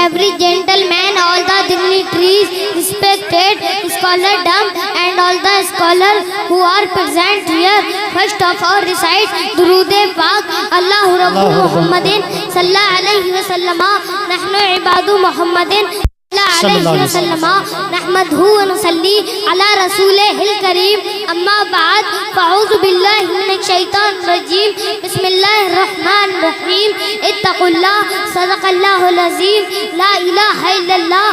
every gentleman, all the dignitaries, respected scholardom, and all the scholars who are present here. First of all, recite Durood-e-Paak. Allahu Rabbu Muhammadin sallallahu alayhi wa sallama. Nahnu ibadu Muhammadin sallallahu alayhi wa sallama. Nahmaduhu wa nusalli ala rasulihil kareem. Amma ba'd. Fa'udhu billahi minash shaitanir rajim. Bismillahir rahmanir rahim. Ittaqullah. Sadaqallahul azim. La ilaha illallah.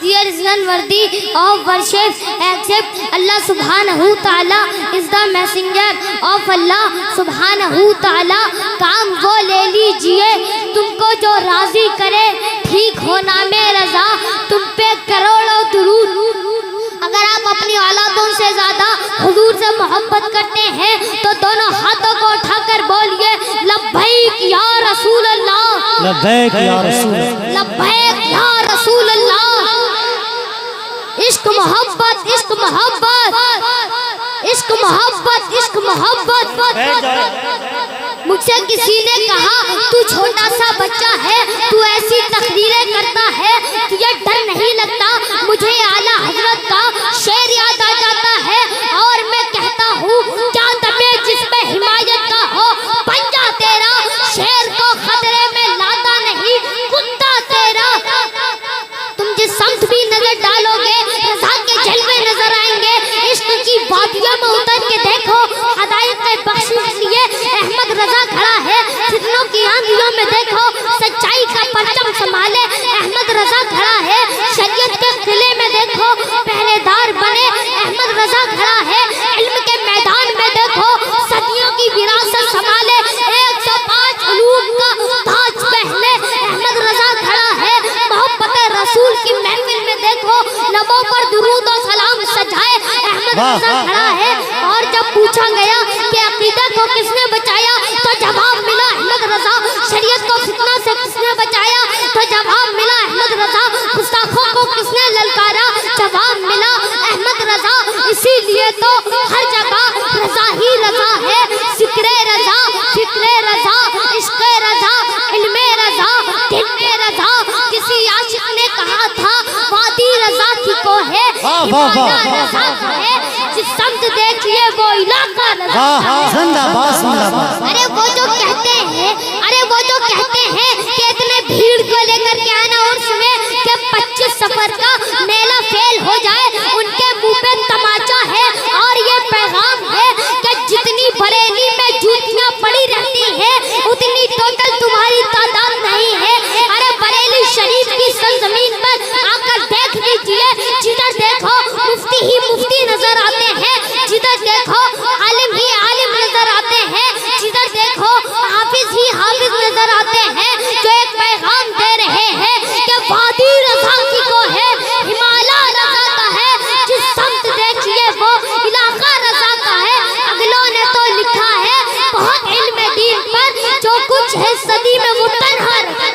There is none worthy of worship except Allah subhanahu ta'ala is the messenger of Allah subhanahu ta'ala. کام وہ لے لیجئے تم کو جو راضی کرے، ٹھیک ہونا میں رضا تم پہ کروڑوں درود. اگر آپ اپنی اولادوں سے زیادہ حضور سے محبت کرتے ہیں تو دونوں ہاتھوں کو اٹھا کر بولیے لبیک یا رسول اللہ، لبیک یا رسول اللہ، لبیک یا رسول اللہ. عشق محبت، عشق محبت، عشق محبت، عشق محبت. مجھ سے کسی نے کہا تو چھوٹا سا بچہ ہے، تو ایسی تقریریں کرتا ہے، تجھے ڈر نہیں لگتا؟ مجھے اعلیٰ حضرت کا شعر یاد آ جاتا ہے اور میں کہتا ہوں کیا دمے جس میں حمایت کا ہو پنجہ تیرا، شعر کو خطرے میں لاتا نہیں کتا تیرا. تم جس سمت بھی نظر ڈالو گے رضا کے جلوے نظر آئیں گے. عشق کی وادیوں میں اتر کے دیکھو، حدائق کے بخشش لیے احمد رضا کھڑا ہے. فتنوں کی آندھیوں میں دیکھو، سچائی کا پرچم سنبھالے احمد رضا کھڑا ہے. شریعت کے قلعے میں دیکھو، پہرے دار بنے احمد رضا کھڑا ہے. علم کے میدان میں دیکھو، صدیوں کی وراثت سنبھالے 105 علوم کا تاج پہنے احمد رضا کھڑا ہے. محبت رسول کی محفل میں دیکھو، لبوں پر درود و سلام سجائے احمد رضا کھڑا ہے. اور جب پوچھا گیا کہ عقیدہ کو کس نے بچایا تو جواب ملا احمد رضا. شریعت کو فتنہ سے کس نے بچایا تو جواب ملا احمد رضا. گستاخوں کو کس نے للکارا جواب ملا احمد رضا. اسی لیے تو ہر جگہ رضا ہی رضا ہے. ذکر رضا، فکر رضا، عشق رضا، علم رضا، دل رضا. کسی عاشق نے کہا تھا وادی رضا کی کو ہے، ہمالیہ رضا کا ہے. جس سمت دیکھئے وہ علاقہ رضا کا ہے. زندہ باد، زندہ باد. ارے وہ جو کہتے ہیں کہ اتنے بھیڑ کو لے کر کے آنا عرس میں کہ 25 سفر کا میلہ فیل ہو جائے، ان کے منہ پہ تماچا ہے اور یہ پیغام ہے کہ جتنی بریلی میں جوتیاں پڑی رہتی ہیں اتنی ٹوٹل تمہاری تعداد نہیں ہے. ارے بریلی شریف کی سرزمین پر آ کر دیکھ لیجئے، جدھر دیکھو مفتی ہی مفتی نظر آتے ہیں، جدھر دیکھو عالم ہی عالم نظر آتے ہیں، جدھر دیکھو حافظ ہی حافظ نظر آتے ہیں جو ایک پیغام دے رہے ہیں کہ وادی رضا کی کو ہے، ہمالیہ رضا کا ہے. جس سمت دیکھئے وہ علاقہ رضا کا ہے. اگلوں نے تو لکھا ہے بہت علم دین پر، جو کچھ ہے صدی میں وہ تنہا رہا.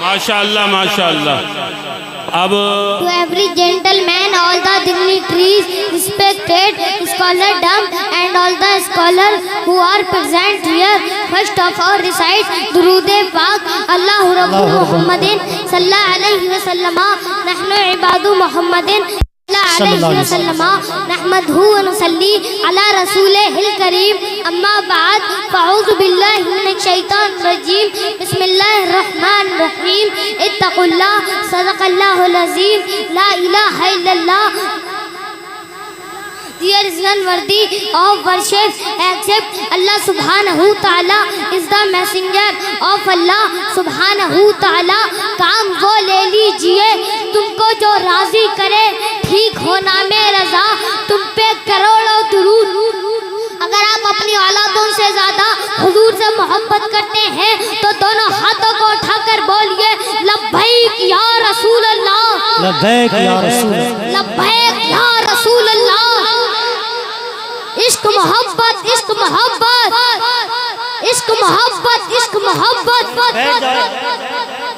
ماشاءاللہ ماشاءاللہ. اب To every gentleman, all the dignitaries, respected scholardom, and all the scholars who are present here. First of all, recite Durood-e-Paak. Allahu Rabbu Muhammadin sallallahu alayhi wa sallama. Nahnu ibadu Muhammadin sallallahu alayhi wa sallama. Nahmaduhu wa nusalli ala rasulihil kareem. Amma ba'd. Fa'udhu billahi minash shaitanir rajim. Bismillahir rahmanir rahim. Ittaqullah. Sadaqallahul azim. La ilaha illallah. There is none worthy of worship except Allah subhanahu ta'ala is the messenger of Allah subhanahu ta'ala. کام وہ لے لیجئے تم کو جو راضی کرے، ٹھیک ہونا میں رضا تم پہ کروڑوں درود. اگر آپ اپنی اولادوں سے زیادہ حضور سے محبت کرتے ہیں تو دونوں ہاتھوں کو اٹھا کر بولیے لبیک یا رسول اللہ، لبیک یا رسول اللہ، لبیک یا رسول اللہ. عشق محبت، عشق محبت، عشق محبت، عشق محبت.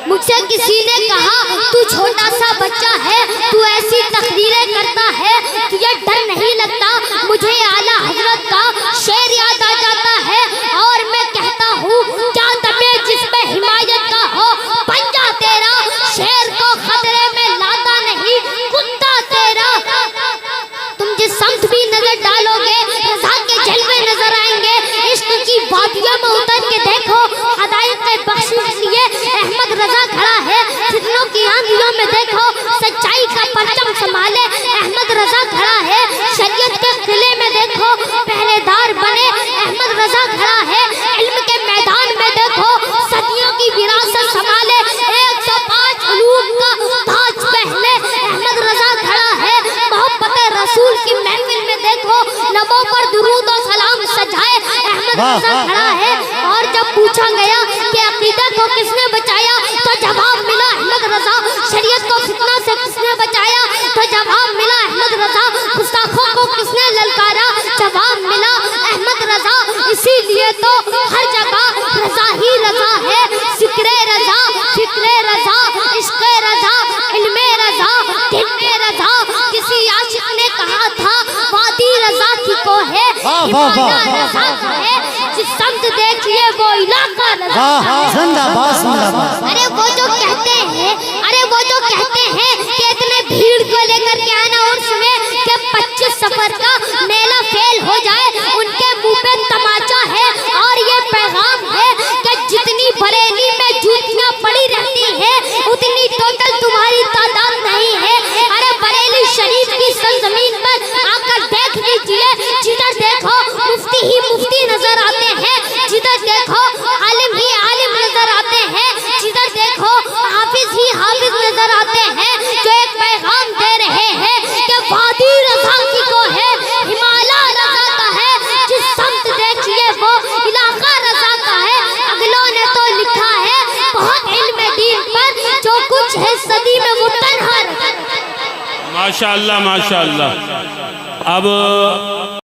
مجھ سے کسی نے کہا تو چھوٹا سا بچہ ہے، تو ایسی تقریریں کرتا ہے، تجھے ڈر نہیں لگتا؟ مجھے اعلیٰ حضرت کا شعر یاد آ جاتا ہے اور میں کہتا ہوں کیا دمے جس میں حمایت کا ہو بخشنے کے لیے احمد رضا کھڑا ہے، فتنوں کی آندھیوں میں دیکھو سچائی کا پرچم سنبھالے احمد رضا کھڑا ہے، شریعت کے قلعے میں دیکھو پہرے دار بنے احمد رضا کھڑا ہے، علم کے میدان میں دیکھو صدیوں کی وراثت سنبھالے 105 علوم کا تاج پہنے احمد رضا کھڑا ہے، محبت رسول کی محفل میں دیکھو لبوں پر درود و سلام سجائے احمد رضا کھڑا ہے، اور جب پوچھا گیا کہ عقیدہ کو کس نے بچایا تو جواب ملا احمد رضا، شریعت کو فتنہ سے کس نے بچایا تو جواب ملا احمد رضا، گستاخوں کو کس نے للکارا جواب ملا احمد رضا، اسی لیے تو ہر جگہ رضا ہی رضا ہے، ذکر رضا، فکر رضا، عشق رضا، علم رضا، دل رضا، کسی عاشق نے کہا تھا وادی رضا کی کو ہے، ہمایہ رضا کا ہے، جس سمت دیکھئے وہ علاقہ رضا کا ہے، زندہ باد زندہ باد۔ ارے وہ جو کہتے ہیں کہ اتنے بھیڑ کو لے کر کے آنا عرس میں کہ 25 سفر کا میلہ فیل ہو جائے، ان کے منہ پہ تماچا ہے اور یہ پیغام ہے کہ جتنی بریلی میں جوتیاں پڑی رہتی ہیں اتنی ٹوٹل تمہاری تعداد نہیں ہے، ارے بریلی شریف کی سرزمین پر آ کر دیکھ لیجئے، جدھر دیکھو مفتی ہی مفتی نظر آتے ہیں، جدھر دیکھو عالم ہی عالم نظر آتے ہیں، جدھر دیکھو حافظ ہی حافظ نظر آتے ہیں، جو ایک پیغام دے رہے ہیں کہ وادی رضا کی کو ہے، ہمایہ رضا کا ہے، جس سمت دیکھئے وہ علاقہ رضا کا ہے، اگلوں نے تو لکھا ہے بہت علم دین پر، جو کچھ ہے صدی میں وہ تنہا رہا۔ ماشاءاللہ ماشاءاللہ۔ اب